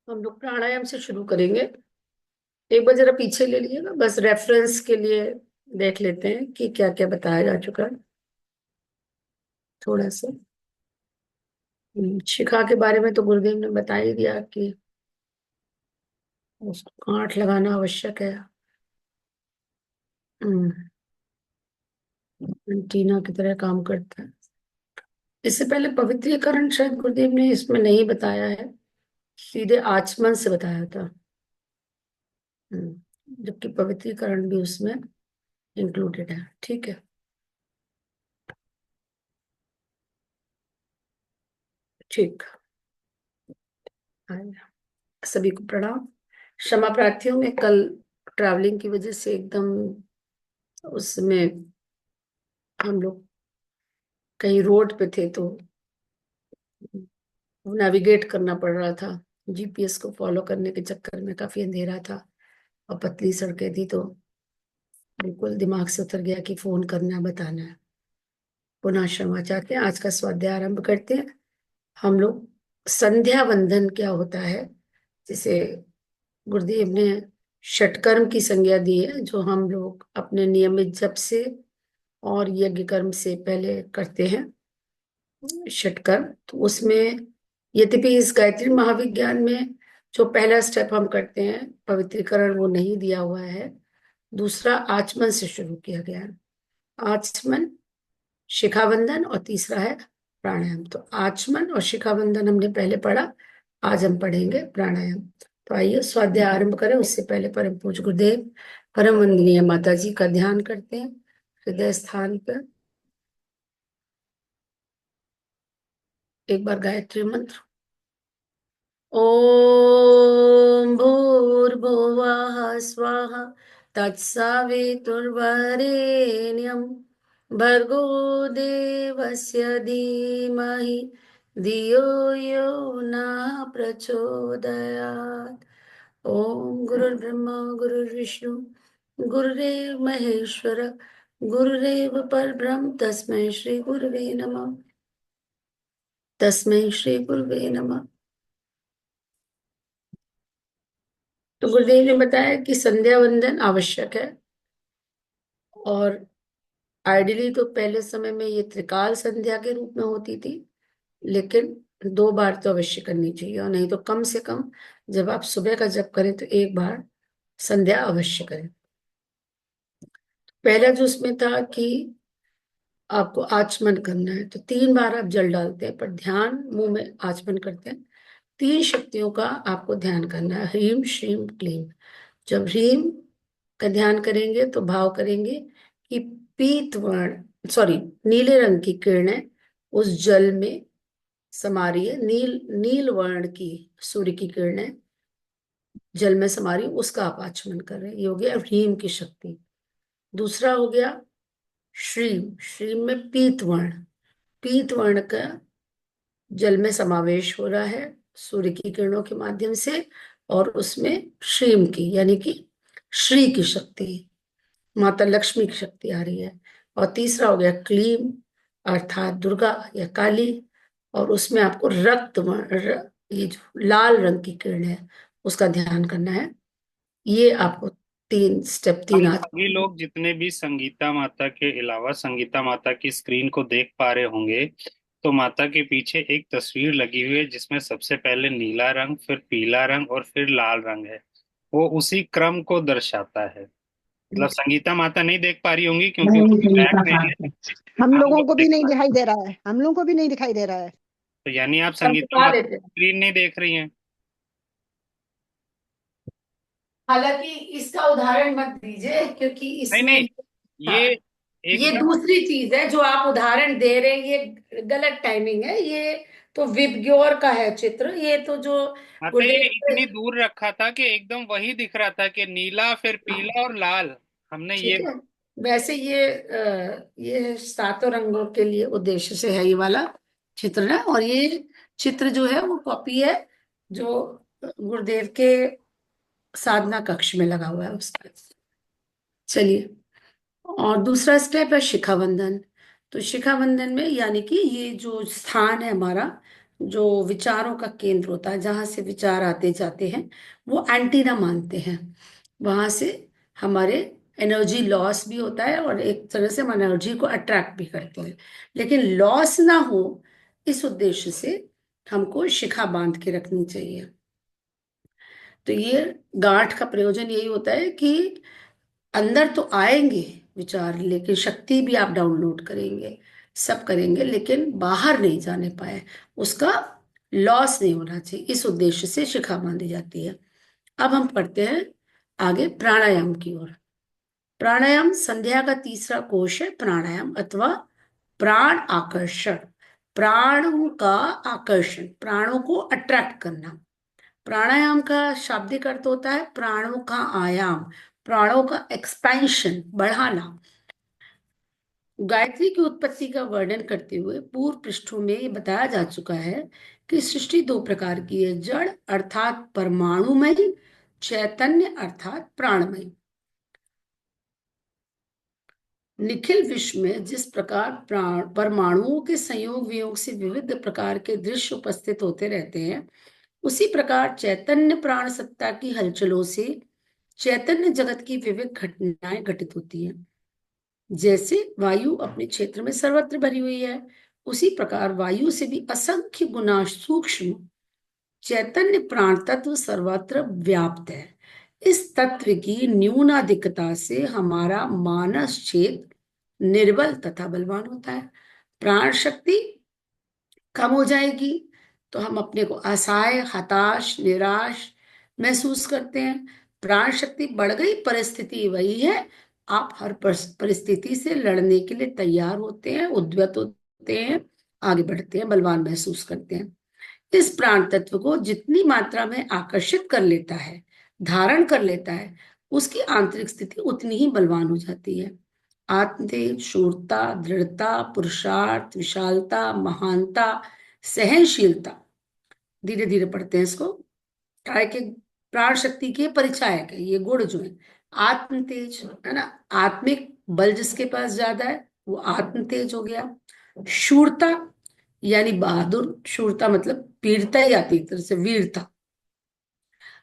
हम लोग प्राणायाम से शुरू करेंगे। एक बार जरा पीछे ले लीजिएगा, बस रेफरेंस के लिए देख लेते हैं कि क्या क्या बताया जा चुका है थोड़ा सा। शिखा के बारे में तो गुरुदेव ने बता ही दिया कि उसको गांठ लगाना आवश्यक है। एंटीना की तरह काम करता है। इससे पहले पवित्रीकरण शायद गुरुदेव ने इसमें नहीं बताया है, सीधे आचमन से बताया था। जबकि पवित्रीकरण भी उसमें इंक्लूडेड है। ठीक है। ठीक। हाँ, सभी को प्रणाम। क्षमा प्रार्थियों में कल ट्रैवलिंग की वजह से एकदम उसमें हम लोग कहीं रोड पे थे तो नेविगेट करना पड़ रहा था। जीपीएस को फॉलो करने के चक्कर में काफी अंधेरा था और पतली सड़कें थी, तो बिल्कुल दिमाग से उतर गया कि फोन करना बताना है। पुनः क्षमा चाहते हैं। आज का स्वाध्याय आरंभ करते हैं। हम लोग संध्या वंदन क्या होता है, जिसे गुरुदेव ने षटकर्म की संज्ञा दी है, जो हम लोग अपने नियमित जप से और यज्ञ कर्म से पहले करते हैं। षटकर्म तो उसमें, यद्यपि इस गायत्री महाविज्ञान में जो पहला स्टेप हम करते हैं पवित्रीकरण, वो नहीं दिया हुआ है। दूसरा आचमन से शुरू किया गया है। आचमन, शिखाबंधन और तीसरा है प्राणायाम। तो आचमन और शिखाबंधन हमने पहले पढ़ा, आज हम पढ़ेंगे प्राणायाम। तो आइए स्वाध्याय आरंभ करें। उससे पहले परम पूज्य गुरुदेव परम वंदनीय माता जी का ध्यान करते हैं हृदय स्थान पर। एक बार गायत्री मंत्र। ओम भूर्भुवः स्वः तत्सवितुर्वरेण्यं भर्गो देवस्य धीमहि धियो यो न प्रचोदयात्। ओम गुरुर्ब्रह्मा गुरुर्विष्णु गुरुरेव महेश्वर गुरुरेव परब्रह्म तस्मै श्री गुरुवे नमः। तस्मै श्री गुरुवे नमः। तो गुरुदेव ने बताया कि संध्या वंदन आवश्यक है, और आइडियली तो पहले समय में ये त्रिकाल संध्या के रूप में होती थी, लेकिन 2 बार तो अवश्य करनी चाहिए, और नहीं तो कम से कम जब आप सुबह का जप करें तो एक बार संध्या अवश्य करें। पहला जो उसमें था कि आपको आचमन करना है, तो 3 बार आप जल डालते हैं पर ध्यान मुंह में आचमन करते हैं। 3 शक्तियों का आपको ध्यान करना है, ह्रीम श्रीम क्लीम। जब ह्रीम का ध्यान करेंगे तो भाव करेंगे कि पीत वर्ण, सॉरी, नीले रंग की किरणें उस जल में समा रही है। नील नील वर्ण की सूर्य की किरणें जल में समा रही, उसका आप आचमन कर रहे हैं। ये हो गया ह्रीम की शक्ति। दूसरा हो गया श्रीम। श्रीम में पीत वर्ण का जल में समावेश हो रहा है सूर्य की किरणों के माध्यम से, और उसमें श्रीम की यानी कि श्री की शक्ति, माता लक्ष्मी की शक्ति आ रही है। और तीसरा हो गया क्लीम, अर्थात दुर्गा या काली, और उसमें आपको ये जो लाल रंग की किरण है उसका ध्यान करना है। ये आपको 3 स्टेप, हम 3 आज। सभी लोग जितने भी संगीता माता के अलावा संगीता माता की स्क्रीन को देख पा रहे होंगे, तो माता के पीछे एक तस्वीर लगी हुई है जिसमें सबसे पहले नीला रंग, फिर पीला रंग और फिर लाल रंग है। वो उसी क्रम को दर्शाता है। मतलब संगीता माता नहीं देख पा रही होंगी क्योंकि नहीं उनकी नहीं बैक में कहा है। है। हम हम लोगों लोग को भी देख नहीं पा रहे हैं। दिखाई दे रहा है, हम लोगों को भी नहीं दिखाई दे रहा है। तो यानी आप सब संगीता दिखा माता देते की हैं। स्क्रीन नहीं देख रही हैं। हालांकि इसका उदाहरण मत दीजिए, क्योंकि नहीं नहीं, इसमें, ये हाँ, ये एकदम। दूसरी चीज है जो आप उदाहरण दे रहे हैं, ये गलत टाइमिंग है। ये तो विबग्योर का है चित्र, ये तो जो हाँ, तो ये गुरुदेव। इतनी दूर रखा था कि एकदम वही दिख रहा था कि नीला फिर पीला हाँ, और लाल। हमने ये। ठीक है। वैसे ये 7 रंगों के लिए उद्देश्य से है ये वाला चित्र है, और ये चित्र जो है वो कॉपी है जो गुरुदेव के साधना कक्ष में लगा हुआ है उसका। चलिए, और दूसरा स्टेप है शिखा बंधन। तो शिखा बंधन में यानी कि ये जो स्थान है हमारा, जो विचारों का केंद्र होता है, जहां से विचार आते जाते हैं, वो एंटीना मानते हैं। वहां से हमारे एनर्जी लॉस भी होता है और एक तरह से हम एनर्जी को अट्रैक्ट भी करते हैं। लेकिन लॉस ना हो, इस उद्देश्य से हमको शिखा बांध के रखनी चाहिए। तो ये गांठ का प्रयोजन यही होता है कि अंदर तो आएंगे विचार, लेकिन शक्ति भी आप डाउनलोड करेंगे, सब करेंगे, लेकिन बाहर नहीं जाने पाए, उसका लॉस नहीं होना चाहिए। इस उद्देश्य से शिखा बांधी जाती है। अब हम पढ़ते हैं आगे प्राणायाम की ओर। प्राणायाम संध्या का तीसरा कोश है। प्राणायाम अथवा प्राण आकर्षण, प्राणों का आकर्षण, प्राणों को अट्रैक्ट करना। प्राणायाम का शाब्दिक अर्थ होता है प्राणों का आयाम, प्राणों का एक्सपेंशन, बढ़ाना। गायत्री की उत्पत्ति का वर्णन करते हुए पूर्व पृष्ठों में ये बताया जा चुका है कि सृष्टि दो प्रकार की है, जड़ अर्थात परमाणुमय, चैतन्य अर्थात प्राणमय। निखिल विश्व में जिस प्रकार प्राण परमाणुओं के संयोग वियोग से विविध प्रकार के दृश्य उपस्थित होते रहते हैं, उसी प्रकार चैतन्य प्राण सत्ता की हलचलों से चैतन्य जगत की विविध घटनाएं घटित होती हैं। जैसे वायु अपने क्षेत्र में सर्वत्र भरी हुई है, उसी प्रकार वायु से भी असंख्य गुना सूक्ष्म चैतन्य प्राण तत्व सर्वत्र व्याप्त है। इस तत्व की न्यूनाधिकता से हमारा मानस क्षेत्र निर्बल तथा बलवान होता है। प्राण शक्ति कम हो जाएगी तो हम अपने को असहाय, हताश, निराश महसूस करते हैं। प्राण शक्ति बढ़ गई, परिस्थिति वही है, आप हर परिस्थिति से लड़ने के लिए तैयार होते हैं, उद्यत होते हैं, आगे बढ़ते हैं, बलवान महसूस करते हैं। इस प्राण तत्व को जितनी मात्रा में आकर्षित कर लेता है, धारण कर लेता है, उसकी आंतरिक स्थिति उतनी ही बलवान हो जाती है। आत्मतेज, शूरता, दृढ़ता, पुरुषार्थ, विशालता, महानता, सहनशीलता, धीरे धीरे पढ़ते हैं इसको। काय के प्राण शक्ति के परिचायक है ये गुण जो है। आत्म तेज है ना, आत्मिक बल जिसके पास ज्यादा है वो आत्म तेज हो गया। शूरता यानी बहादुर, शूरता मतलब पीरता ही आती है, एक तरह से वीरता।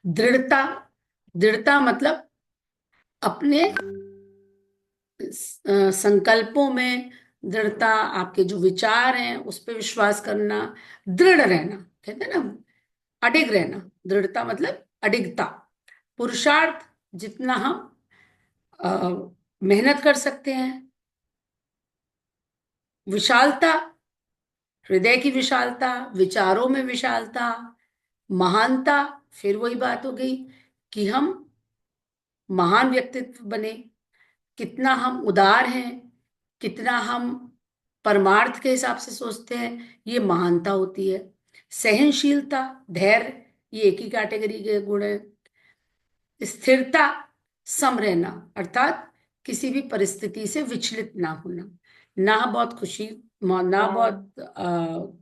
दृढ़ता, दृढ़ता मतलब अपने संकल्पों में दृढ़ता, आपके जो विचार हैं उस पर विश्वास करना, दृढ़ रहना, कहते हैं ना अडिग रहना। दृढ़ता मतलब अडिगता। पुरुषार्थ, जितना हम मेहनत कर सकते हैं। विशालता, हृदय की विशालता, विचारों में विशालता। महानता, फिर वही बात हो गई कि हम महान व्यक्तित्व बने, कितना हम उदार हैं, कितना हम परमार्थ के हिसाब से सोचते हैं, ये महानता होती है। सहनशीलता, धैर्य, ये एक ही कैटेगरी के गुण है। स्थिरता, सम रहना, अर्थात किसी भी परिस्थिति से विचलित ना होना, ना बहुत खुशी, ना बहुत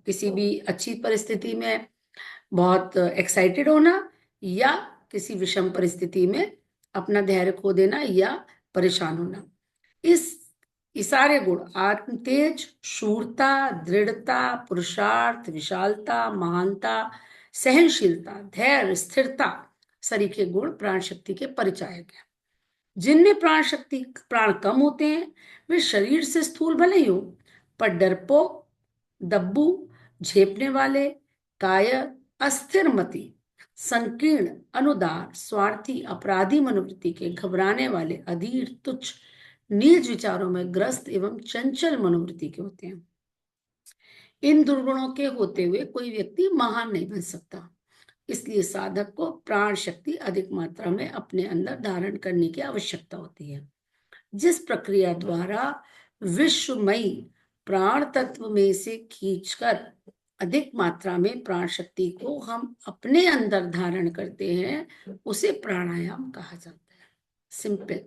किसी भी अच्छी परिस्थिति में बहुत एक्साइटेड होना, या किसी विषम परिस्थिति में अपना धैर्य खो देना या परेशान होना। इस ये सारे गुण, आत्म तेज, शूरता, दृढ़ता, पुरुषार्थ, विशालता, महानता, सहनशीलता, धैर्य, स्थिरता, सरीखे गुण प्राण शक्ति के परिचायक हैं। जिनमें प्राण कम होते हैं वे शरीर से स्थूल भले ही हो, पर डरपोक, दब्बू, झेपने वाले, कायर, अस्थिरमति, संकीर्ण, अनुदार, स्वार्थी, अपराधी मनोवृत्ति के, घबराने वाले, अधीर, तुच्छ, नीच विचारों में ग्रस्त एवं चंचल मनोवृत्ति के होते हैं। इन दुर्गुणों के होते हुए कोई व्यक्ति महान नहीं बन सकता। इसलिए साधक को प्राण शक्ति अधिक मात्रा में अपने अंदर धारण करने की आवश्यकता होती है। जिस प्रक्रिया द्वारा विश्वमयी प्राण तत्व में से खींचकर अधिक मात्रा में प्राण शक्ति को हम अपने अंदर धारण करते हैं, उसे प्राणायाम कहा जाता है। सिंपल,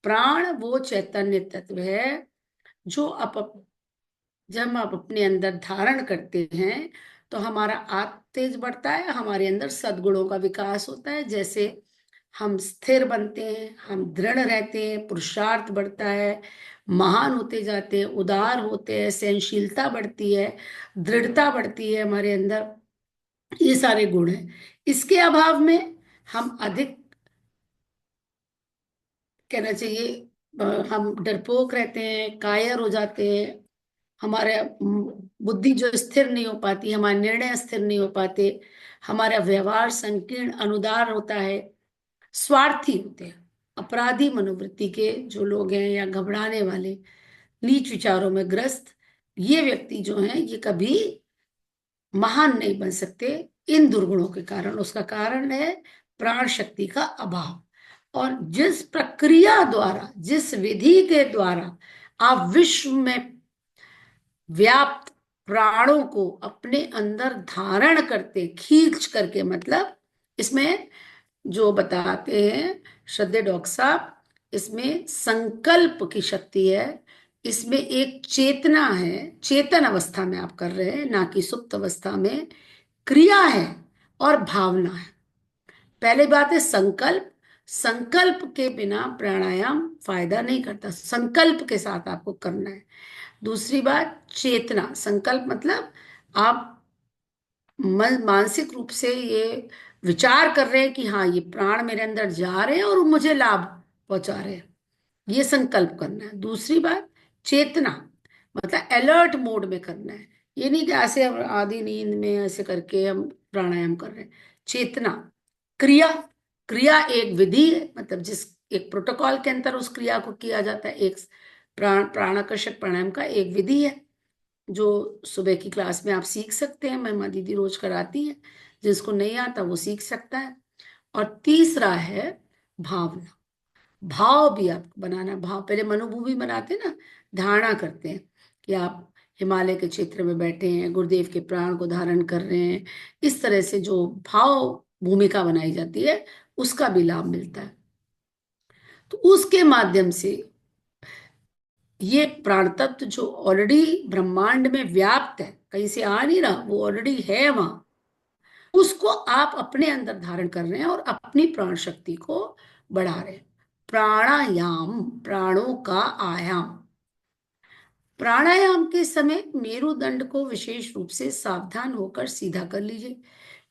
प्राण वो चैतन्य तत्व है जो जब आप अपने अंदर धारण करते हैं तो हमारा आत्म तेज बढ़ता है, हमारे अंदर सद्गुणों का विकास होता है। जैसे हम स्थिर बनते हैं, हम दृढ़ रहते हैं, पुरुषार्थ बढ़ता है, महान होते जाते हैं, उदार होते हैं, सहनशीलता बढ़ती है, दृढ़ता बढ़ती है हमारे अंदर। ये सारे गुण हैं। इसके अभाव में हम अधिक, कहना चाहिए, हम डरपोक रहते हैं, कायर हो जाते हैं। हमारे बुद्धि जो स्थिर नहीं हो पाती, हमारे निर्णय स्थिर नहीं हो पाते, हमारा व्यवहार संकीर्ण अनुदार होता है, स्वार्थी होते हैं। अपराधी मनोवृत्ति के जो लोग हैं या घबराने वाले, नीच विचारों में ग्रस्त, ये व्यक्ति जो हैं ये कभी महान नहीं बन सकते इन दुर्गुणों के कारण। उसका कारण है प्राण शक्ति का अभाव। और जिस प्रक्रिया द्वारा, जिस विधि के द्वारा आप विश्व में व्याप्त प्राणों को अपने अंदर धारण करते, खींच करके, मतलब इसमें जो बताते हैं श्रद्धेय डॉक्टर साहब, इसमें संकल्प की शक्ति है, इसमें एक चेतना है, चेतन अवस्था में आप कर रहे हैं, ना कि सुप्त अवस्था में। क्रिया है और भावना है। पहली बात है संकल्प। संकल्प के बिना प्राणायाम फायदा नहीं करता, संकल्प के साथ आपको करना है। दूसरी बात चेतना। संकल्प मतलब आप मानसिक रूप से ये विचार कर रहे हैं कि हाँ, ये प्राण मेरे अंदर जा रहे हैं और मुझे लाभ पहुंचा रहे हैं, ये संकल्प करना है। दूसरी बात चेतना, मतलब अलर्ट मोड में करना है। ये नहीं कि ऐसे हम आधी नींद में ऐसे करके हम प्राणायाम कर रहे हैं। चेतना। क्रिया। क्रिया एक विधि है, मतलब जिस एक प्रोटोकॉल के अंदर उस क्रिया को किया जाता है। एक प्राणाकर्षक प्राणायाम का एक विधि है जो सुबह की क्लास में आप सीख सकते हैं, महिमा दीदी रोज कराती है। जिसको नहीं आता वो सीख सकता है। और तीसरा है भावना। भाव भी आपको बनाना। भाव पहले मनोभूमि बनाते हैं ना, धारणा करते हैं कि आप हिमालय के क्षेत्र में बैठे हैं, गुरुदेव के प्राण को धारण कर रहे हैं। इस तरह से जो भाव भूमिका बनाई जाती है उसका भी लाभ मिलता है। तो उसके माध्यम से ये प्राण तत्व जो ऑलरेडी ब्रह्मांड में व्याप्त है, कहीं से आ नहीं रहा, वो ऑलरेडी है वहां, उसको आप अपने अंदर धारण कर रहे हैं और अपनी प्राण शक्ति को बढ़ा रहे हैं। प्राणायाम, प्राणों का आयाम। प्राणायाम के समय मेरुदंड को विशेष रूप से सावधान होकर सीधा कर लीजिए,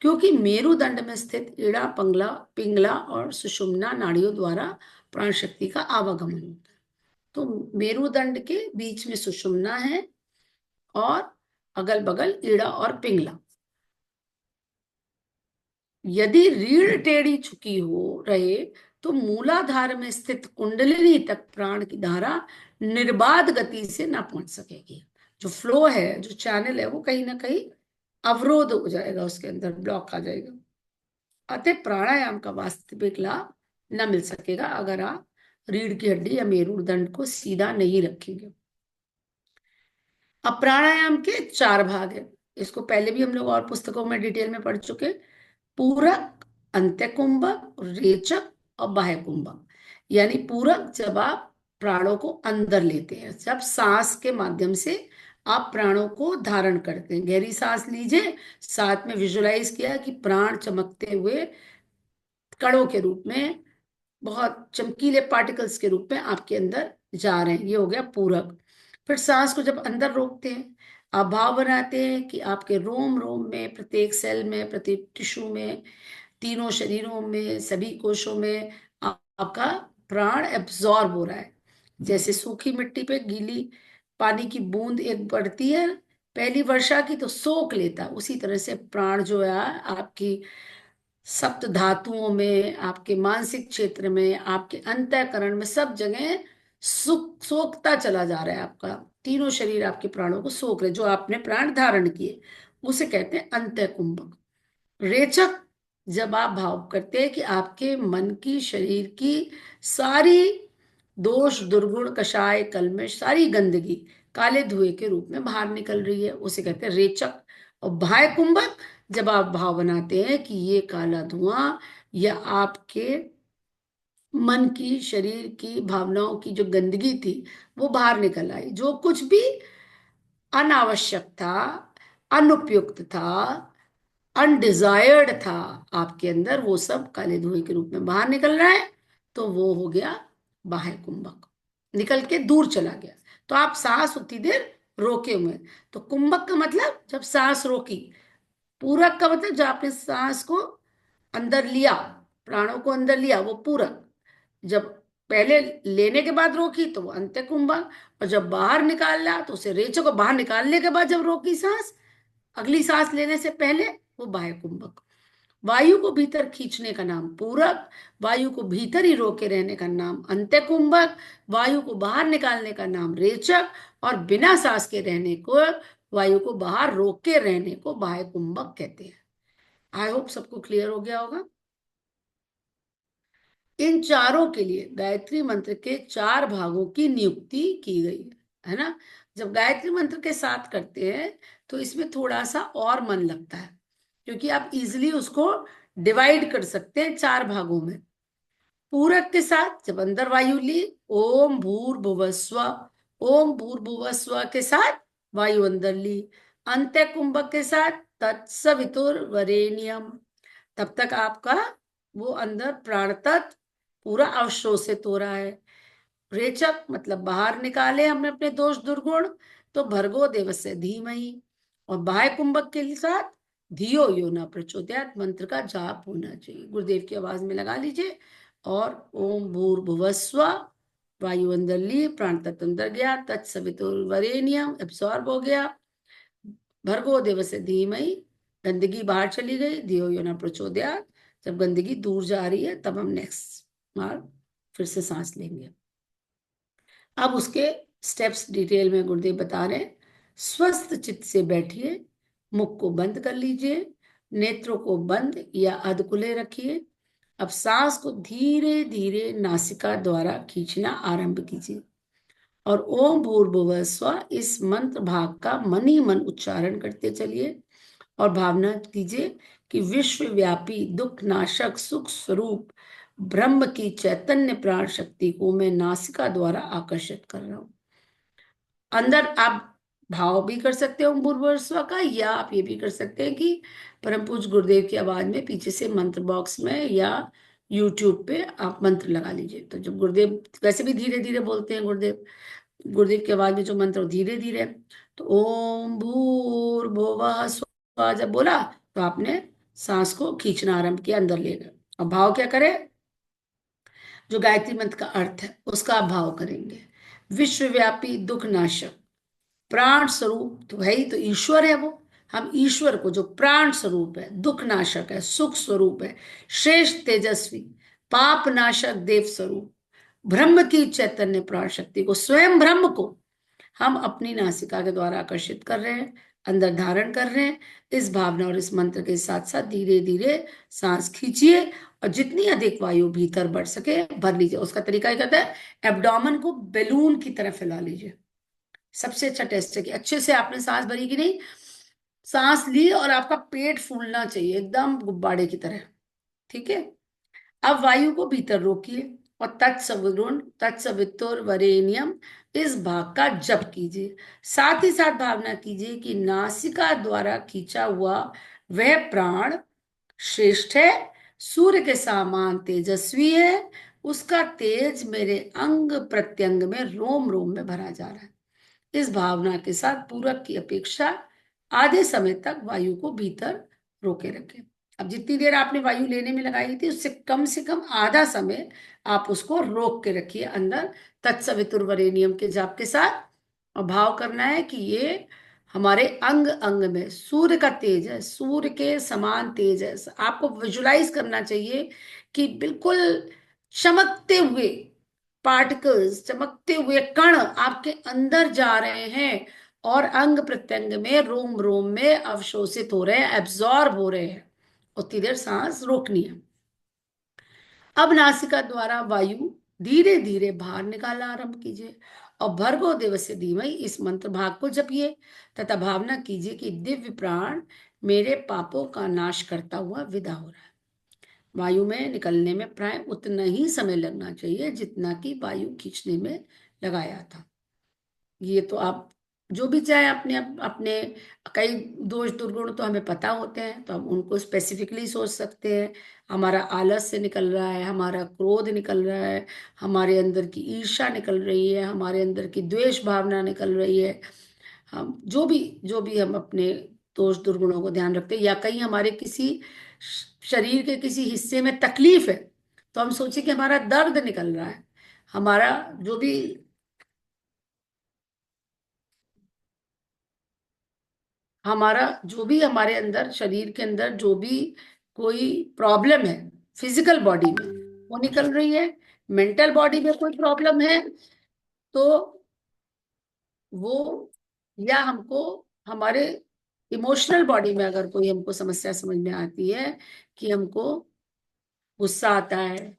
क्योंकि मेरुदंड में स्थित इड़ा, पंगला, पिंगला और सुषुम्ना नाड़ियों द्वारा प्राण शक्ति का आवागमन होता है। तो मेरुदंड के बीच में सुषुम्ना है और अगल बगल ईड़ा और पिंगला। यदि रीढ़ टेढ़ी झुकी हो रहे तो मूलाधार में स्थित कुंडलिनी तक प्राण की धारा निर्बाध गति से ना पहुंच सकेगी। जो फ्लो है, जो चैनल है, वो कहीं ना कहीं अवरोध हो जाएगा, उसके अंदर ब्लॉक आ जाएगा। अतः प्राणायाम का वास्तविक लाभ न मिल सकेगा अगर आप रीढ़ की हड्डी या मेरुदंड को सीधा नहीं रखेंगे। अब प्राणायाम के 4 भाग हैं। इसको पहले भी हम लोग और पुस्तकों में डिटेल में पढ़ चुके हैं। पूरक, अंत्य कुंभक, रेचक और बाह्य कुंभक। यानी पूरक जब आप प्राणों को अंदर लेते हैं, जब सांस के माध्यम से आप प्राणों को धारण करते हैं। गहरी सांस लीजिए, साथ में विजुलाइज किया कि प्राण चमकते हुए कणों के रूप में, बहुत चमकीले पार्टिकल्स के रूप में आपके अंदर जा रहे हैं। ये हो गया पूरक। फिर सांस को जब अंदर रोकते हैं, आप भाव बनाते हैं कि आपके रोम रोम में, प्रत्येक सेल में, प्रत्येक टिश्यू में, तीनों शरीरों में, सभी कोशों में आपका प्राण एब्जॉर्ब हो रहा है। जैसे सूखी मिट्टी पे गीली पानी की बूंद एक पड़ती है पहली वर्षा की, तो सोख लेता है, उसी तरह से प्राण जो है आपकी सप्त धातुओं में, आपके मानसिक क्षेत्र में, आपके अंतःकरण में, सब जगह सुख सोखता चला जा रहा है। आपका तीनों शरीर आपके प्राणों को सोख रहे, जो आपने प्राण धारण किए, उसे कहते हैं अंतः कुंभक। रेचक, जब आप भाव करते हैं कि आपके मन की, शरीर की सारी दोष, दुर्गुण, कषाय, कल्मश, सारी गंदगी काले धुएं के रूप में बाहर निकल रही है, उसे कहते हैं रेचक। और बाह्य कुंभक, जब आप भाव बनाते हैं कि ये काला धुआं या आपके मन की, शरीर की, भावनाओं की जो गंदगी थी वो बाहर निकल आई, जो कुछ भी अनावश्यक था, अनुपयुक्त था, अनडिजायर्ड था आपके अंदर, वो सब काले धुएं के रूप में बाहर निकल रहा है, तो वो हो गया बाह्य कुंभक। निकल के दूर चला गया, तो आप सांस उतनी देर रोके हुए हैं। तो कुंभक का मतलब जब सांस रोकी, पूरक का मतलब जब आपने सांस को अंदर लिया, प्राणों को अंदर लिया, वो पूरक। जब पहले लेने के बाद रोकी तो वो अंत्य कुंभक, और जब बाहर निकाला तो उसे रेचक को बाहर निकालने के बाद जब रोकी सांस, अगली सांस लेने से पहले, वो बाह्य कुंभक। वायु को भीतर खींचने का नाम पूरक, वायु को भीतर ही रोके रहने का नाम अंत्य कुंभक, वायु को बाहर निकालने का नाम रेचक, और बिना सांस के रहने को, वायु को बाहर रोक के रहने को बाह्य कुंभक कहते हैं। आई होप सबको क्लियर हो गया होगा। इन चारों के लिए गायत्री मंत्र के 4 भागों की नियुक्ति की गई है ना। जब गायत्री मंत्र के साथ करते हैं तो इसमें थोड़ा सा और मन लगता है, क्योंकि आप इजिली उसको डिवाइड कर सकते हैं 4 भागों में। पूरक के साथ जब अंदर वायु ली, ओम भूर्भुवस्व, ओम भूर्भुवस्व के साथ वायु अंदर ली। अंत्य कुंभक के साथ तत्सवितुर्वरेण्यम, तब तक आपका वो अंदर प्राण तत्व पूरा अवशोषित हो रहा है। रेचक मतलब बाहर निकाले हमने अपने दोष दुर्गुण, तो भर्गो देवस्य धीमहि। और बाह्य कुंभक के साथ धियो यो न प्रचोदयात् मंत्र का जाप होना चाहिए। गुरुदेव की आवाज में लगा लीजिए। और ओम भूर्भुवस्व, वायु अंदर ली, प्राण तत्व अंदर गया, तत्सवितुर्वरेण्यम एब्सॉर्ब हो गया, भर्गो देवस्य धीमहि, गंदगी बाहर चली गई, धियो यो न प्रचोदयात्। जब गंदगी दूर जा रही है तब हम नेक्स्ट बार फिर से सांस लेंगे। अब उसके स्टेप्स डिटेल में गुरुदेव बता रहे हैं। स्वस्थ चित्त से बैठिए, मुख को बंद कर लीजिए, नेत्रों को बंद या अधकुले रखिए। अब सांस को धीरे धीरे नासिका द्वारा खींचना आरंभ कीजिए, और ओम भूर्भुवः स्वः इस मंत्र भाग का मन ही मन उच्चारण करते चलिए, और भावना कीजिए कि विश्वव्यापी दुख नाशक सुख स्वरूप ब्रह्म की चैतन्य प्राण शक्ति को मैं नासिका द्वारा आकर्षित कर रहा हूं। अंदर आप भाव भी कर सकते हो भूर्भुवस्व का, या आप ये भी कर सकते हैं कि परम पूज्य गुरुदेव की आवाज में पीछे से मंत्र बॉक्स में या यूट्यूब पे आप मंत्र लगा लीजिए। तो जब गुरुदेव वैसे भी धीरे धीरे बोलते हैं, गुरुदेव गुरुदेव की आवाज में जो मंत्र धीरे धीरे, तो ओम भूर्भुवः स्वः जब बोला तो आपने सांस को खींचना आरंभ किया, अंदर ले गए। और भाव क्या करें, जो गायत्री मंत्र का अर्थ है उसका आप भाव करेंगे। विश्वव्यापी दुख नाशक प्राण स्वरूप तो है ही, तो ईश्वर है वो। हम ईश्वर को जो प्राण स्वरूप है, दुख नाशक है, सुख स्वरूप है, श्रेष्ठ तेजस्वी पाप नाशक देव स्वरूप ब्रह्म की चैतन्य प्राण शक्ति को, स्वयं ब्रह्म को हम अपनी नासिका के द्वारा आकर्षित कर रहे हैं, अंदर धारण कर रहे हैं। इस भावना और इस मंत्र के साथ साथ धीरे धीरे सांस खींचिए, और जितनी अधिक वायु भीतर बढ़ सके भर लीजिए। उसका तरीका क्या है, एब्डोमेन को बैलून की तरह फैला लीजिए। सबसे अच्छा टेस्ट है कि अच्छे से आपने सांस भरी कि नहीं, सांस ली और आपका पेट फूलना चाहिए एकदम गुब्बारे की तरह। ठीक है। अब वायु को भीतर रोकिए, और तत्सवितुर वरेण्यम इस भाग का जप कीजिए। साथ ही साथ भावना कीजिए कि नासिका द्वारा खींचा हुआ वह प्राण श्रेष्ठ है, सूर्य के समान तेजस्वी है, उसका तेज मेरे अंग प्रत्यंग में रोम रोम में भरा जा रहा है। इस भावना के साथ पूरक की अपेक्षा आधे समय तक वायु को भीतर रोके रखें। अब जितनी देर आपने वायु लेने में लगाई थी उससे कम आधा समय आप उसको रोक के रखिए अंदर, तत्सवितुर्वरेण्यम के जाप के साथ। और भाव करना है कि ये हमारे अंग अंग में सूर्य का तेज है, सूर्य के समान तेज है। आपको विजुलाइज करना चाहिए कि बिल्कुल चमकते हुए पार्टिकल्स, चमकते हुए कण आपके अंदर जा रहे हैं, और अंग प्रत्यंग में रोम रोम में अवशोषित हो रहे हैं, एब्जॉर्ब हो रहे हैं। उतनी देर सांस रोकनी है। अब नासिका द्वारा वायु धीरे धीरे बाहर निकालना आरंभ कीजिए, और भर्गो देवस्य धीमहि इस मंत्र भाग को जपिए, तथा भावना कीजिए कि दिव्य प्राण मेरे पापों का नाश करता हुआ विदा हो रहा है। वायु में निकलने में प्राय उतना ही समय लगना चाहिए जितना कि वायु खींचने में लगाया था। ये तो आप जो भी चाहे अपने अपने कई दोष दुर्गुण तो हमें पता होते हैं, तो हम उनको स्पेसिफिकली सोच सकते हैं। हमारा आलस से निकल रहा है, हमारा क्रोध निकल रहा है, हमारे अंदर की ईर्ष्या निकल रही है, हमारे अंदर की द्वेष भावना निकल रही है। हम जो भी हम अपने दोष दुर्गुणों को ध्यान रखते हैं, या कहीं हमारे किसी शरीर के किसी हिस्से में तकलीफ है, तो हम सोचे कि हमारा दर्द निकल रहा है। हमारा जो भी हमारे अंदर शरीर के अंदर जो भी कोई प्रॉब्लम है फिजिकल बॉडी में, वो निकल रही है। मेंटल बॉडी में कोई प्रॉब्लम है तो वो, या हमको हमारे इमोशनल बॉडी में अगर कोई हमको समस्या समझ में आती है कि हमको गुस्सा आता है,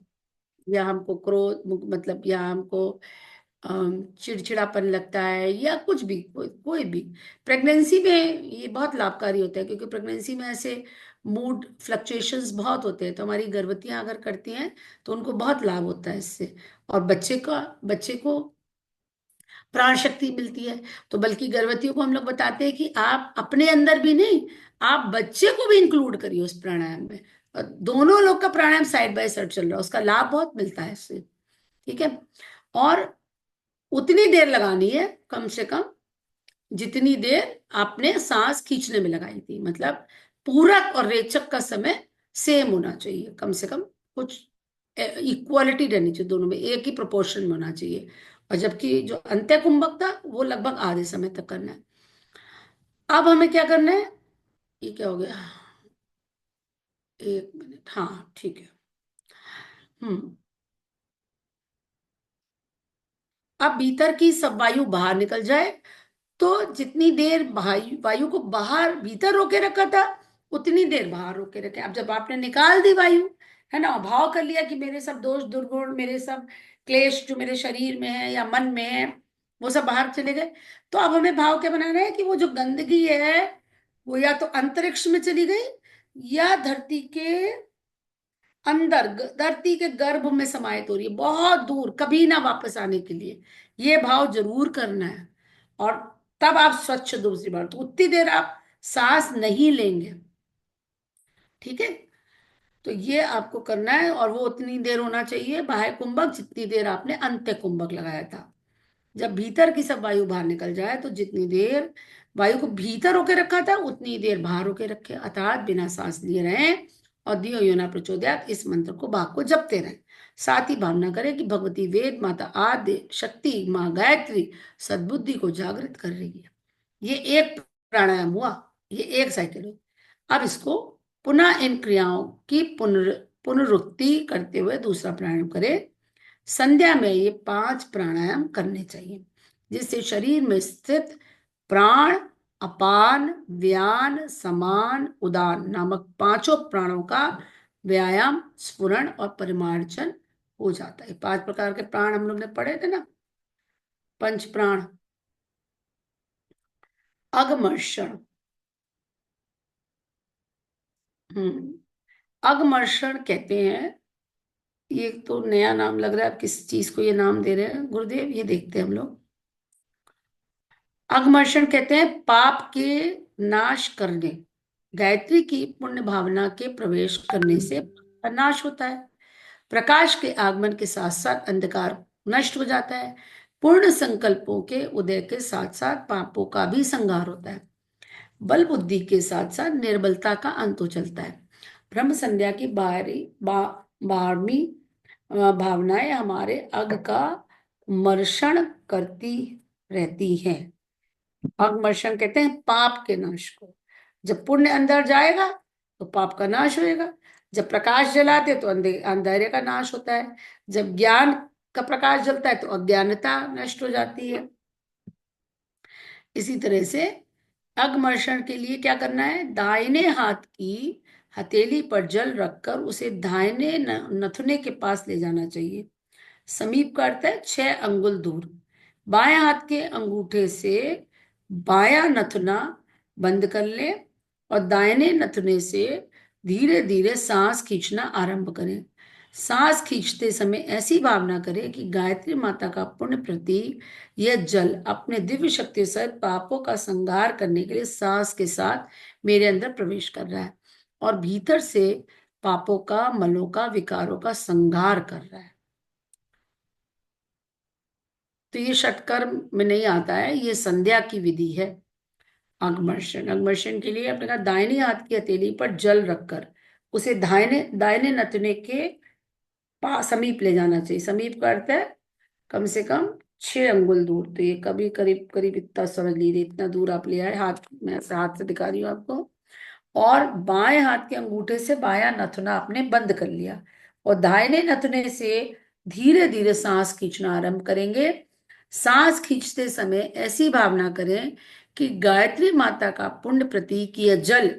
या हमको क्रोध, मतलब या हमको चिड़चिड़ापन लगता है, या कुछ भी, कोई भी। प्रेगनेंसी में ये बहुत लाभकारी होता है, क्योंकि प्रेगनेंसी में ऐसे मूड फ्लक्चुएशंस बहुत होते हैं, तो हमारी गर्भवतियां अगर करती हैं तो उनको बहुत लाभ होता है इससे। और बच्चे को प्राण शक्ति मिलती है। तो बल्कि गर्भवतियों को हम लोग बताते हैं कि आप अपने अंदर भी नहीं, आप बच्चे को भी इंक्लूड करिए उस प्राणायाम में। और दोनों लोग का प्राणायाम साइड बाय साइड चल रहा है, उसका लाभ बहुत मिलता है इससे। ठीक है। और उतनी देर लगानी है कम से कम जितनी देर आपने सांस खींचने में लगाई थी। मतलब पूरक और रेचक का समय सेम होना चाहिए, कम से कम कुछ इक्वालिटी रहनी चाहिए, दोनों में एक ही प्रोपोर्शन में होना चाहिए। और जबकि जो अंत्य कुंभक था वो लगभग आधे समय तक करना है। अब हमें क्या करना है, ये क्या हो गया, 1 मिनट, हाँ ठीक है। हम्म। अब भीतर की सब वायु बाहर निकल जाए, तो जितनी देर वायु वायु को बाहर भीतर रोके रखा था उतनी देर बाहर रोके रखे। अब जब आपने निकाल दी वायु, है ना, भाव कर लिया कि मेरे सब दोष दुर्गुण, मेरे सब क्लेश जो मेरे शरीर में है या मन में है, वो सब बाहर चले गए, तो अब हमें भाव क्या बनाना है कि वो जो गंदगी है वो या तो अंतरिक्ष में चली गई, या धरती के गर्भ में समाहित हो रही है, बहुत दूर, कभी ना वापस आने के लिए। ये भाव जरूर करना है। और तब आप स्वच्छ दूसरी बार, तो उतनी देर आप सांस नहीं लेंगे। ठीक है। तो ये आपको करना है, और वो उतनी देर होना चाहिए बाह्य कुंभक जितनी देर आपने अंत्य कुंभक लगाया था। जब भीतर की सब वायु बाहर निकल जाए, तो जितनी देर वायु को भीतर रोके रखा था उतनी देर बाहर रोके रखे, अर्थात बिना सांस लिए रहें। और दियो योना प्रचोदयात इस मंत्र को भाग को जपते रहें। साथ ही भावना करें कि भगवती वेद माता आद्य शक्ति माँ गायत्री सद्बुद्धि को जागृत कर रही है। ये एक प्राणायाम हुआ, ये एक साइकिल हुई। अब इसको पुनः इन क्रियाओं की पुनरुक्ति करते हुए दूसरा प्राणायाम करें। संध्या में ये 5 प्राणायाम करने चाहिए, जिससे शरीर में स्थित प्राण, अपान, व्यान, समान, उदान नामक 5 प्राणों का व्यायाम, स्फुरण और परिमार्जन हो जाता है। 5 प्रकार के प्राण हम लोग ने पढ़े थे ना, पंच प्राण। अगमर्षण, हम्म, अगमर्षण कहते हैं। ये तो नया नाम लग रहा है, आप किस चीज को ये नाम दे रहे हैं गुरुदेव, ये देखते हैं हम लोग। अगमर्षण कहते हैं पाप के नाश करने, गायत्री की पुण्य भावना के प्रवेश करने से नाश होता है। प्रकाश के आगमन के साथ साथ अंधकार नष्ट हो जाता है। पूर्ण संकल्पों के उदय के साथ साथ पापों का भी संहार होता है। बल बुद्धि के साथ साथ निर्बलता का अंत हो चलता है। ब्रह्म संध्या की 12वीं भावनाएं हमारे अग का मर्षण करती रहती हैं। अगमर्षण कहते हैं पाप के नाश को। जब पुण्य अंदर जाएगा तो पाप का नाश होएगा। जब प्रकाश जलाते तो अंधेरे का नाश होता है। जब ज्ञान का प्रकाश जलता है तो अज्ञानता नष्ट हो जाती है। इसी तरह से अगमर्षण के लिए क्या करना है, दाहिने हाथ की हथेली पर जल रखकर उसे दाहिने नथुने के पास ले जाना चाहिए। समीप का अर्थ है 6 अंगुल दूर। बाएं हाथ के अंगूठे से बायां नथुना बंद कर ले और दाहिने नथुने से धीरे धीरे सांस खींचना आरंभ करें। सांस खींचते समय ऐसी भावना करें कि गायत्री माता का पुण्य प्रतीक यह जल अपने दिव्य शक्ति से पापों का संहार करने के लिए सांस के साथ मेरे अंदर प्रवेश कर रहा है और भीतर से पापों का, मलों का, विकारों का संहार कर रहा है। तो ये षटकर्म में नहीं आता है, ये संध्या की विधि है। अग्मर्शन, अग्मर्शन के लिए अपने कहा दाहिने हाथ की हथेली पर जल रखकर उसे दाहिने दाहिने नथुने के पास समीप ले जाना चाहिए। समीप का अर्थ है कम से कम 6 अंगुल दूर। तो ये कभी करीब करीब इतना समझ लीजिए, इतना दूर आप ले आए। हाथ में ऐसे हाथ से दिखा रही हूँ आपको। और बाएं हाथ के अंगूठे से बायां नथुना आपने बंद कर लिया और दाहिने नथुने से धीरे धीरे सांस खींचना आरंभ करेंगे। सांस खींचते समय ऐसी भावना करें कि गायत्री माता का पुण्य प्रतीक यह जल,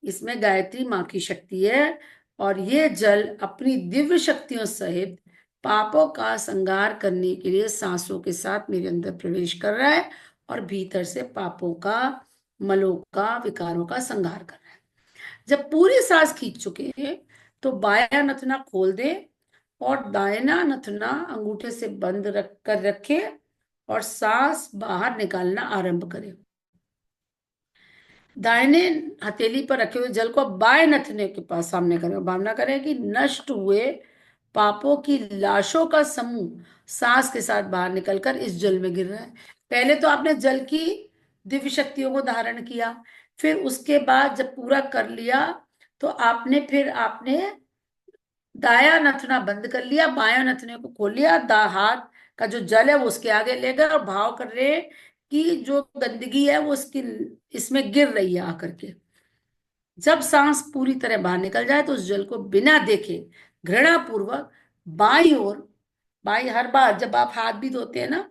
इसमें गायत्री माँ की शक्ति है और ये जल अपनी दिव्य शक्तियों सहित पापों का संहार करने के लिए सांसों के साथ मेरे अंदर प्रवेश कर रहा है और भीतर से पापों का, मलों का, विकारों का संहार कर रहा है। जब पूरी सांस खींच चुके हैं तो बायां नथुना खोल दे और दाहिना नथुना अंगूठे से बंद रखे और सांस बाहर निकालना आरंभ करें। दाहिने हथेली पर रखे हुए जल को बाएं नथुने के पास सामने करें। भावना करें कि नष्ट हुए पापों की लाशों का समूह सांस के साथ बाहर निकलकर इस जल में गिर रहा है। पहले तो आपने जल की दिव्य शक्तियों को धारण किया, फिर उसके बाद जब पूरा कर लिया तो आपने दाया नथुना बंद कर लिया, बाया नथुने को खोल लिया, हाथ का जो जल है वो उसके आगे ले गए और भाव कर रहे हैं कि जो गंदगी है वो इसकी इसमें गिर रही है आकर के। जब सांस पूरी तरह बाहर निकल जाए तो उस जल को बिना देखे घृणा पूर्वक बाईं ओर, बाई हर बार जब आप हाथ भी धोते हैं ना,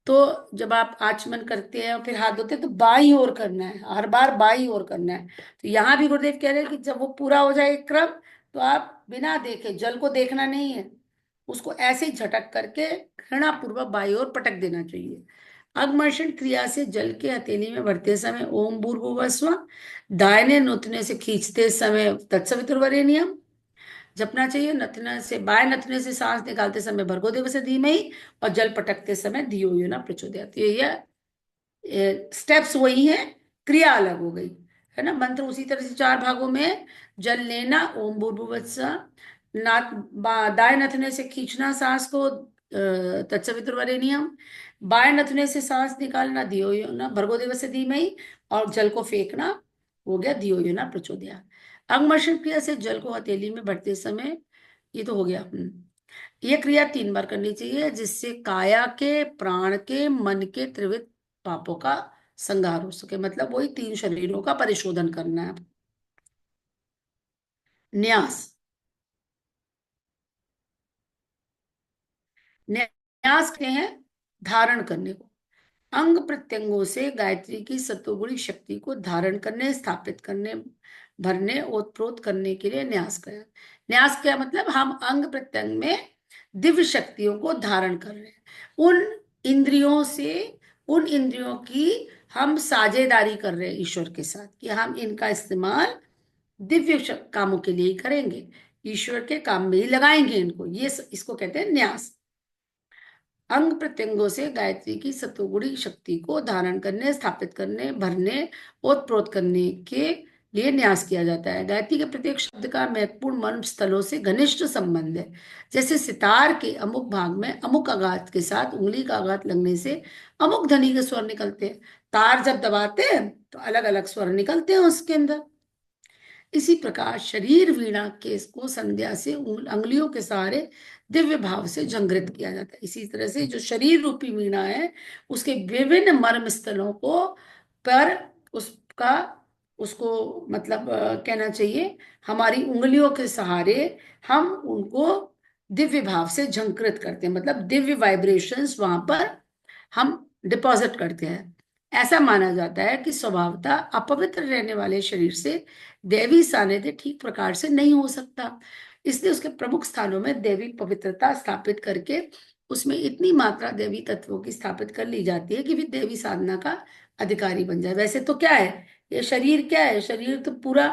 तो जब आप आचमन करते हैं और फिर हाथ धोते हैं तो बाईं ओर करना है, हर बार बाईं ओर करना है। तो यहाँ भी गुरुदेव कह रहे हैं कि जब वो पूरा हो जाए एक क्रम तो आप बिना देखे, जल को देखना नहीं है, उसको ऐसे ही झटक करके घृणा पूर्वक बाईं ओर पटक देना चाहिए। अग्मर्षण क्रिया से जल के हथेली में भरते समय ओम भूर्भुवः स्वः, दाहिने नथुने से खींचते समय तत्सवितुर्वरेण्यम जपना चाहिए। नथुने से, बाएं नथुने से सांस निकालते समय भर्गो देवस्य धीमहि और जल पटकते समय धियो यो न प्रचोदयात्। ये स्टेप्स वही हैं, क्रिया अलग हो गई है ना। मंत्र उसी तरह से 4 भागों में, जल लेना ओम भूर्भुवः स्वः, दाएं नथुने से खींचना सांस को तत्सवितुर्वरेण्यम, बाएं नथुने से सांस निकालना धियो यो न भर्गो देवस्य धीमहि और जल को फेंकना हो गया धियो यो न प्रचोदयात्। अंगमर्षण क्रिया से जल को हथेली में भरते समय, ये तो हो गया। ये क्रिया 3 बार करनी चाहिए जिससे काया के, प्राण के, मन के त्रिविध पापों का संहार हो सके। मतलब वही 3 शरीरों का परिशोधन करना है। न्यास, न्यास कहते हैं धारण करने को। अंग प्रत्यंगों से गायत्री की सत्वगुणी शक्ति को धारण करने, स्थापित करने, भरने, ओतप्रोत करने के लिए न्यास करें। न्यास क्या मतलब, हम अंग प्रत्यंग में दिव्य शक्तियों को धारण कर रहे हैं। उन इंद्रियों से, उन इंद्रियों की हम साझेदारी कर रहे हैं ईश्वर के साथ कि हम इनका इस्तेमाल दिव्य कामों के लिए ही करेंगे, ईश्वर के काम में ही लगाएंगे इनको। ये इसको कहते हैं न्यास। अंग प्रत्यंगों से गायत्री की सत्वगुणी शक्ति को धारण करने, स्थापित करने, भरने, ओतप्रोत करने के लिए न्यास किया जाता है। गायत्री के प्रत्येक शब्द का महत्वपूर्ण मर्म स्थलों से घनिष्ठ संबंध है। जैसे सितार के अमुक भाग में अमुक आघात के साथ उंगली का आघात लगने से अमुक ध्वनि के स्वर निकलते हैं। तार जब दबाते हैं तो अलग अलग स्वर निकलते हैं उसके अंदर। इसी प्रकार शरीर वीणा के को संध्या से अंगुलियों के सहारे दिव्य भाव से झंकृत किया जाता है। इसी तरह से जो शरीर रूपी वीणा है उसके विभिन्न मर्म स्थलों को पर उसका उसको मतलब कहना चाहिए हमारी उंगलियों के सहारे हम उनको दिव्य भाव से झंकृत करते हैं। मतलब दिव्य वाइब्रेशंस वहां पर हम डिपॉजिट करते हैं। ऐसा माना जाता है कि स्वभावतः अपवित्र रहने वाले शरीर से दैवी सानिध्य ठीक प्रकार से नहीं हो सकता, इसलिए उसके प्रमुख स्थानों में दैवी पवित्रता स्थापित करके उसमें इतनी मात्रा दैवी तत्वों की स्थापित कर ली जाती है कि भी दैवी साधना का अधिकारी बन जाए। वैसे तो क्या है, ये शरीर क्या है, शरीर तो पूरा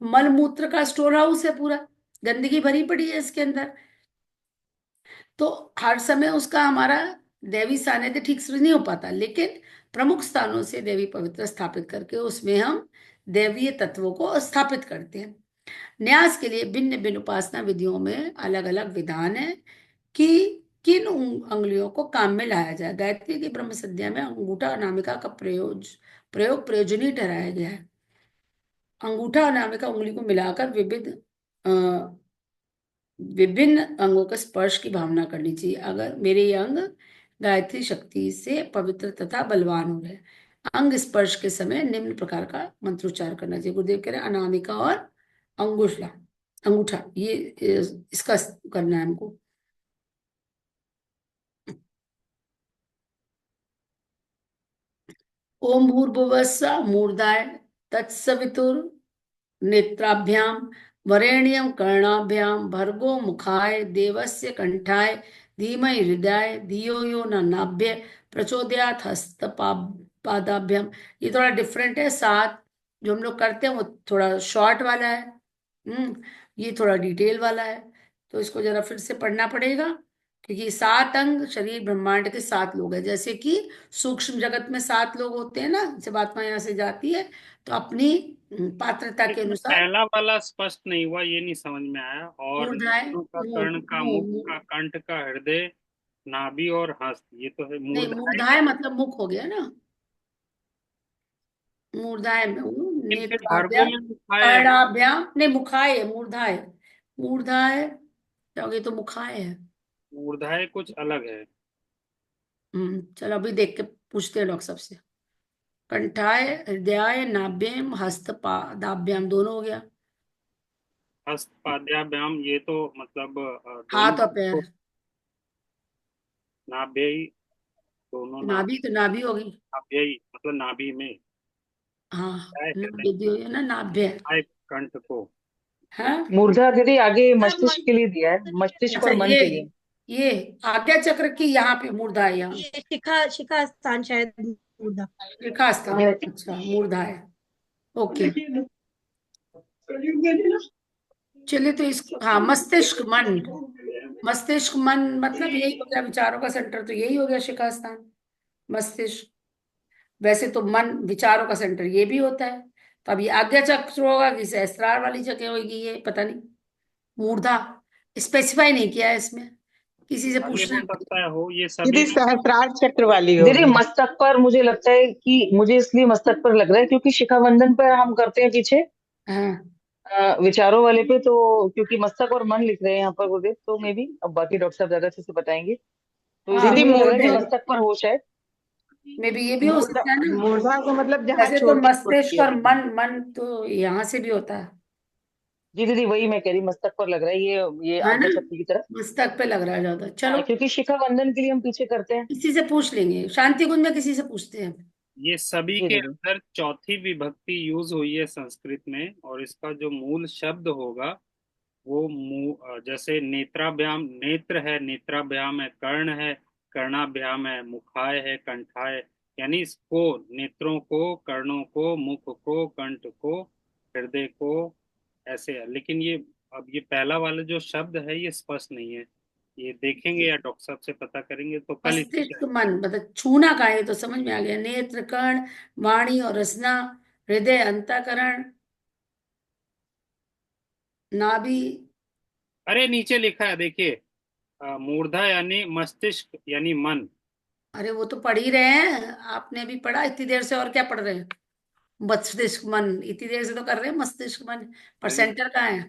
मल मूत्र का स्टोर हाउस है पूरा, गंदगी भरी पड़ी है इसके अंदर। तो हर समय उसका हमारा दैवी सानिध्य ठीक से नहीं हो पाता, लेकिन प्रमुख स्थानों से देवी पवित्र स्थापित करके उसमें हम दैवीय तत्वों को स्थापित करते हैं। न्यास के लिए भिन्न भिन्न उपासना विधियों में अलग अलग विधान है कि किन अंगुलियों को काम में लाया जाए। गायत्री की ब्रह्म संध्या में अंगूठा अनामिका का प्रयोग प्रयोजनीय ठहराया गया है। अंगूठा अनामिका उंगली को मिलाकर विभिन्न अंगों के स्पर्श की भावना करनी चाहिए। अगर मेरे ये अंग गायत्री शक्ति से पवित्र तथा बलवान हो गए, अंग स्पर्श के समय निम्न प्रकार का मंत्रोच्चार करना चाहिए। गुरुदेव कह रहे हैं अनामिका और अंगूठा, अंगूठा ये इसका करना है हमको। ओम भूर्भुवस्सुः मूर्धाय तत्सवितुर नेत्राभ्याम वरेण्यं कर्णाभ्यां भर्गो मुखाय देवस्य कंठाय धीमहि हृदय धियो यो न नाभ्य प्रचोदयात् हस्तपादाभ्याम। ये थोड़ा डिफरेंट है। सात जो हम लोग करते हैं वो थोड़ा शॉर्ट वाला है, ये थोड़ा डिटेल वाला है। तो इसको जरा फिर से पढ़ना पड़ेगा, क्योंकि सात अंग शरीर ब्रह्मांड के सात लोग हैं। जैसे कि सूक्ष्म जगत में सात लोग होते हैं ना, जब आत्मा यहाँ से जाती है तो अपनी पात्रता के लेकिन अनुसार पहला वाला स्पष्ट नहीं हुआ, ये नहीं समझ में आया। और मूर्धाए नेत्रों का, मुंह कर्ण का, मुख मुंह का, कंठ का, हृदय, नाभि और हस्त, ये तो है नहीं, मूर्धाय मूर्धाए में। मतलब मुख हो गया ना। मूर्धाए में लेकिन फिर भर्गो नेत्राभ्याम में मुखाय है। कर्णाभ्याम नहीं, मुखाए है मूर्धाए। मूर्धाए ये तो मुखाए है। मूर्धाय कुछ अलग है। चलो अभी देख के पूछते हैं डॉक्टर साहब से। कंठाय हृदयाय नाभ्याम हस्तपादाभ्याम दोनों हो गया। हस्त पाद्याभ्याम, ये तो मतलब दोनों हाथ और पैर। तो नाभ्यई, दोनों नाभि तो नाभि होगी। नाभ्यई मतलब नाभि में। हाँ, काय हृदय, नाभि भी हो गया ना, नाभ्य। काय कंठ को। हाँ, मूर्धा दीदी आगे मस्तिष्क के लिए दिया है, मस्तिष्क अच्छा और मन के लिए। ये आज्ञा चक्र की यहाँ पे मूर्धा है, यहाँ ये शिखा शिखा स्थान शायद मूर्धा। रेखा स्थान। अच्छा मूर्धा है, ओके। चलिए तो इस हाँ मस्तिष्क मन, मस्तिष्क मन मतलब यही हो गया, विचारों का सेंटर तो यही हो गया शिखा स्थान, मस्तिष्क। वैसे तो मन विचारों का सेंटर ये भी होता है। तो अब ये आज्ञा चक्र होगा कि सहस्त्रार वाली जगह होगी, ये पता नहीं। मूर्धा स्पेसिफाई नहीं किया है इसमें, किसी से आगे पूछना हो है। सकता है हो, ये सभी दीदी सहस्त्रार चक्र वाली दीदी होगी। मस्तक पर मुझे लगता है कि मुझे इसलिए मस्तक पर लग रहा है क्योंकि शिखा बंधन पर हम करते हैं पीछे हाँ विचारों वाले पे, तो क्योंकि मस्तक और मन लिख रहे हैं यहाँ पर गुरुदेव, तो मे भी अब बाकी डॉक्टर साहब ज्यादा अच्छे से बताएंगे, तो हाँ, इसलिए दीदी मुझे लग रहा है कि मूर्धा, मस्तक पर हो शायद। मे भी ये भी हो मूर्धा सकता है ना। मूर्धा को मतलब जहाँ वैसे तो चोटी होती मस्तिष्क है। और मन, मन तो यहाँ से भी होता है जी दीदी वही मैं कह रही, मस्तक पर लग रहा है ये है ना। आज्ञा चक्र की तरफ। मस्तक पे लग रहा है ज्यादा। चलो हाँ क्योंकि शिखा बंधन के लिए हम पीछे करते हैं। किसी से पूछ लेंगे, शांति कुंज में किसी से पूछते हैं। ये सभी जी के दीदी। अंदर चौथी विभक्ति यूज हुई है संस्कृत में, और इसका जो मूल शब्द होगा वो जैसे नेत्राभ्याम, नेत्र है, नेत्राभ्याम है, कर्ण है, कर्णाभ्याम है, मुखाय है, कंठाय, यानी इसको नेत्रों को, कर्णों को, मुख को, कंठ को, हृदय को, ऐसे है। लेकिन ये अब ये पहला वाला जो शब्द है ये स्पष्ट नहीं है, ये देखेंगे या डॉक्टर साहब से पता करेंगे तो कल इसी मस्तिष्क पे। मन मतलब छूना का है, तो समझ में आ गया। नेत्र कर्ण वाणी और रसना, हृदय अंतःकरण, नाभि। अरे नीचे लिखा है देखिए, मूर्धा यानी मस्तिष्क यानी मन। अरे वो तो पढ़ ही रहे हैं, आपने अभी पढ़ा इतनी देर से, और क्या पढ़ रहे हैं। मस्तिष्क मन इतनी देर से तो कर रहे हैं, मस्तिष्क मन। पर चलिए, सेंटर कहाँ है?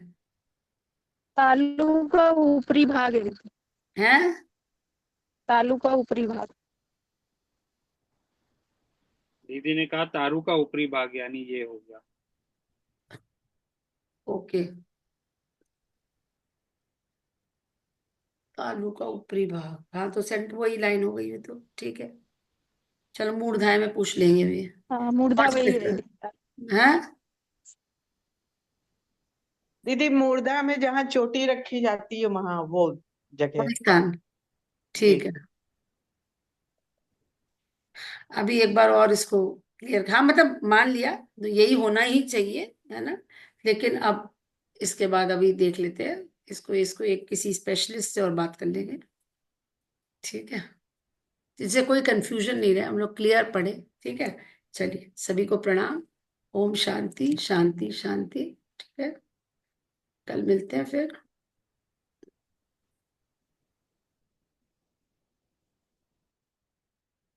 तालू का ऊपरी भाग है। हैं? तालू का ऊपरी भाग। दीदी ने कहा तारू का ऊपरी भाग, यानी ये हो गया। ओके, तालू का ऊपरी भाग, हाँ तो सेंटर वही लाइन हो गई है, तो ठीक है। चलो मूर्धाय में पूछ लेंगे भी। हाँ मूर्धा वही है। हैं? दीदी मूर्धा में जहाँ चोटी रखी जाती है वहां वो जगह। पाकिस्तान, ठीक जी। है। अभी एक बार और इसको क्लियर, हाँ मतलब मान लिया तो यही होना ही चाहिए, है ना। लेकिन अब इसके बाद अभी देख लेते हैं इसको इसको एक किसी स्पेशलिस्ट से और बात कर लेंगे, ठीक है, जिससे कोई कंफ्यूजन नहीं रहे, हम लोग क्लियर पढ़े। ठीक है, चलिए सभी को प्रणाम। ओम शांति शांति शांति। ठीक है, कल मिलते हैं फिर।